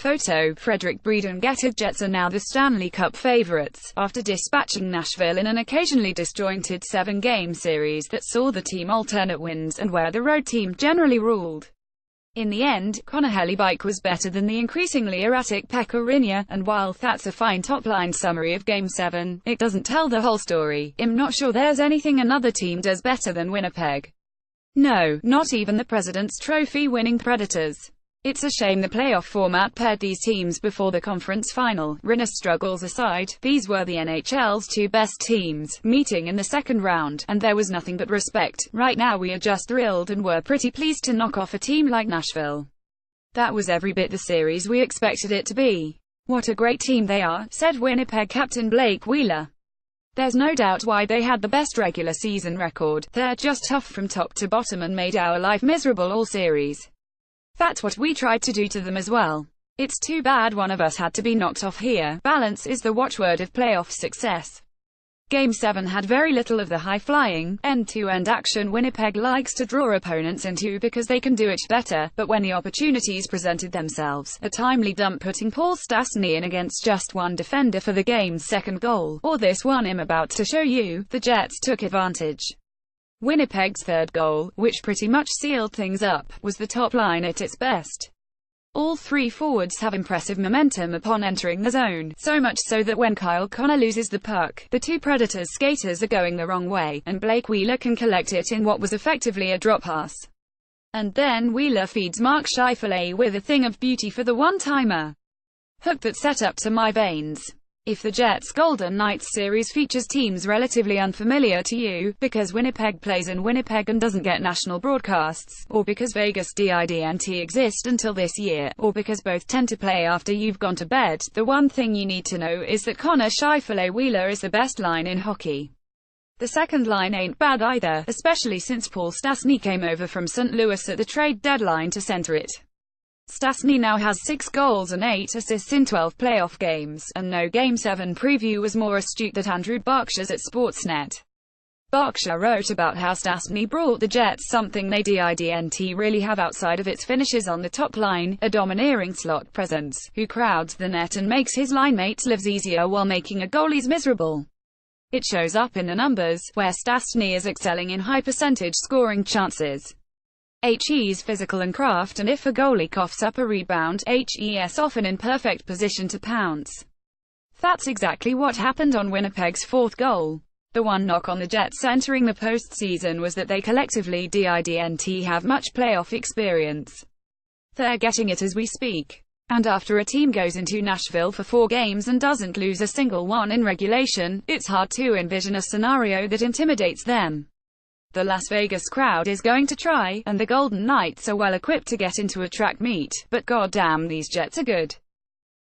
Photo, Frederick Breeden Jets are now the Stanley Cup favorites, after dispatching Nashville in an occasionally disjointed 7-game series that saw the team alternate wins and where the road team generally ruled. In the end, Connor Hellebuyck was better than the increasingly erratic Pekka Rinne, and while that's a fine top-line summary of Game 7, it doesn't tell the whole story. I'm not sure there's anything another team does better than Winnipeg. No, not even the President's Trophy winning Predators. It's a shame the playoff format paired these teams before the conference final. Rinne's struggles aside, these were the NHL's two best teams, meeting in the second round, and there was nothing but respect. Right now we are just thrilled and we're pretty pleased to knock off a team like Nashville. That was every bit the series we expected it to be. What a great team they are, said Winnipeg captain Blake Wheeler. There's no doubt why they had the best regular season record. They're just tough from top to bottom and made our life miserable all series. That's what we tried to do to them as well. It's too bad one of us had to be knocked off here. Balance is the watchword of playoff success. Game 7 had very little of the high-flying, end-to-end action Winnipeg likes to draw opponents into because they can do it better, but when the opportunities presented themselves, a timely dump putting Paul Stastny in against just one defender for the game's second goal, or this one I'm about to show you, the Jets took advantage. Winnipeg's third goal, which pretty much sealed things up, was the top line at its best. All three forwards have impressive momentum upon entering the zone, so much so that when Kyle Connor loses the puck, the two Predators skaters are going the wrong way, and Blake Wheeler can collect it in what was effectively a drop pass. And then Wheeler feeds Mark Scheifele with a thing of beauty for the one-timer. Hook that set up to my veins. If the Jets' Golden Knights series features teams relatively unfamiliar to you, because Winnipeg plays in Winnipeg and doesn't get national broadcasts, or because Vegas didn't exist until this year, or because both tend to play after you've gone to bed, the one thing you need to know is that Connor Scheifele Wheeler is the best line in hockey. The second line ain't bad either, especially since Paul Stastny came over from St. Louis at the trade deadline to center it. Stastny now has 6 goals and 8 assists in 12 playoff games, and no Game 7 preview was more astute than Andrew Berkshire's at Sportsnet. Berkshire wrote about how Stastny brought the Jets something they didn't really have outside of its finishes on the top line, a domineering slot presence, who crowds the net and makes his line mates' lives easier while making a goalie's miserable. It shows up in the numbers, where Stastny is excelling in high-percentage scoring chances. He's physical and craft, and if a goalie coughs up a rebound, he's often in perfect position to pounce. That's exactly what happened on Winnipeg's fourth goal. The one knock on the Jets entering the postseason was that they collectively didn't have much playoff experience. They're getting it as we speak. And after a team goes into Nashville for 4 games and doesn't lose a single one in regulation, it's hard to envision a scenario that intimidates them. The Las Vegas crowd is going to try, and the Golden Knights are well equipped to get into a track meet, but goddamn these Jets are good.